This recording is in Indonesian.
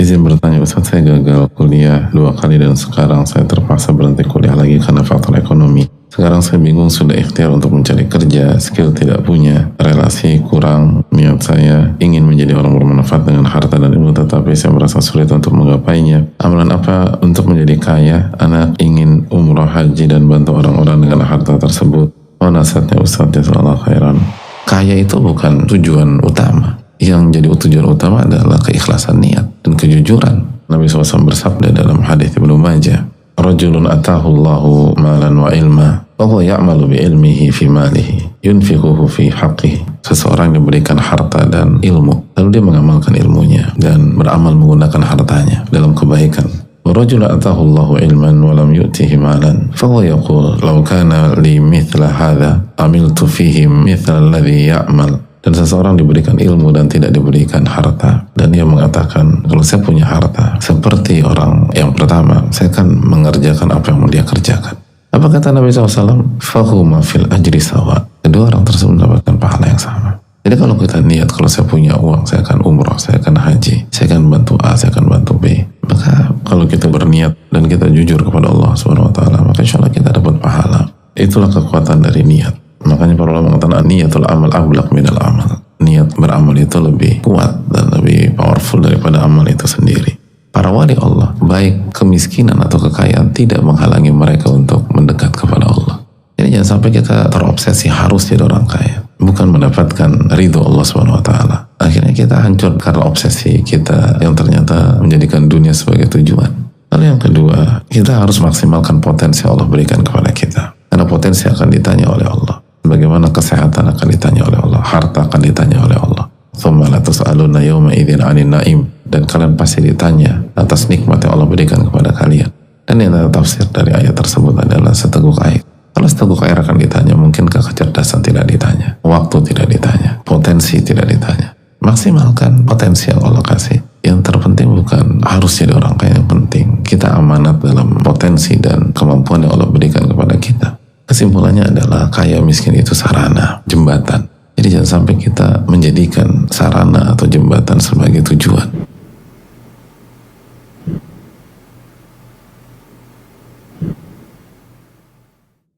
Izin bertanya Ustaz, saya gagal kuliah 2 kali dan sekarang saya terpaksa berhenti kuliah lagi karena faktor ekonomi. Sekarang saya bingung, sudah ikhtiar untuk mencari kerja, skill tidak punya, relasi kurang, niat saya ingin menjadi orang bermanfaat dengan harta dan ilmu, tetapi saya merasa sulit untuk menggapainya. Amalan apa untuk menjadi kaya? Anak ingin umrah, haji, dan bantu orang-orang dengan harta tersebut. Oh, nasihatnya Ustaz, jazakallahu khairan. Kaya itu bukan tujuan utama. Yang jadi tujuan utama adalah keikhlasan niat dan kejujuran. Nabi SAW bersabda dalam hadis Ibnu Majah, "Rajulun atahu Allahu malan wa ilma, wa huwa ya'malu bi ilmihi fi malihi, yunfiquhu fi haqqihi." Seseorang diberikan harta dan ilmu, lalu dia mengamalkan ilmunya dan beramal menggunakan hartanya dalam kebaikan. "Rajulun atahu Allahu ilman wa lam yu'tihi malan, fa huwa yaqul law kana li mithla hadha amiltu fihi mithla alladhi ya'mal." Dan seseorang diberikan ilmu dan tidak diberikan harta, dan dia mengatakan, kalau saya punya harta seperti orang yang pertama, saya akan mengerjakan apa yang dia kerjakan. Apa kata Nabi SAW? Fahuma fil ajri sawa. Kedua orang tersebut mendapatkan pahala yang sama. Jadi kalau kita niat, kalau saya punya uang, saya akan umrah, saya akan haji, saya akan bantu A, saya akan bantu B. Maka kalau kita berniat dan kita jujur kepada Allah SWT, maka insya Allah kita dapat pahala. Itulah kekuatan dari niat. Makanya para ulama mengatakan niatul amal ablaq minal amal. Niat beramal itu lebih kuat dan lebih powerful daripada amal itu sendiri. Para wali Allah, baik kemiskinan atau kekayaan tidak menghalangi mereka untuk mendekat kepada Allah. Jadi jangan sampai kita terobsesi harus jadi orang kaya, bukan mendapatkan ridho Allah SWT. Akhirnya kita hancur karena obsesi kita yang ternyata menjadikan dunia sebagai tujuan. Lalu yang kedua, kita harus maksimalkan potensi Allah berikan kepada kita. Karena potensi akan ditanya oleh Allah. Bagaimana kesehatan akan ditanya oleh Allah, harta akan ditanya oleh Allah. Tsumma la tus'aluna yawma idzin 'anil na'im, dan kalian pasti ditanya atas nikmat yang Allah berikan kepada kalian. Dan yang tafsir dari ayat tersebut adalah seteguk air. Kalau seteguk air akan ditanya, mungkinkah kecerdasan tidak ditanya, waktu tidak ditanya, potensi tidak ditanya. Maksimalkan potensi yang Allah kasih. Yang terpenting bukan harus jadi orang kaya, yang penting kita amanat dalam potensi dan kemampuan yang Allah berikan kepada kita. Kesimpulannya adalah kaya miskin itu sarana, jembatan. Jadi jangan sampai kita menjadikan sarana atau jembatan sebagai tujuan.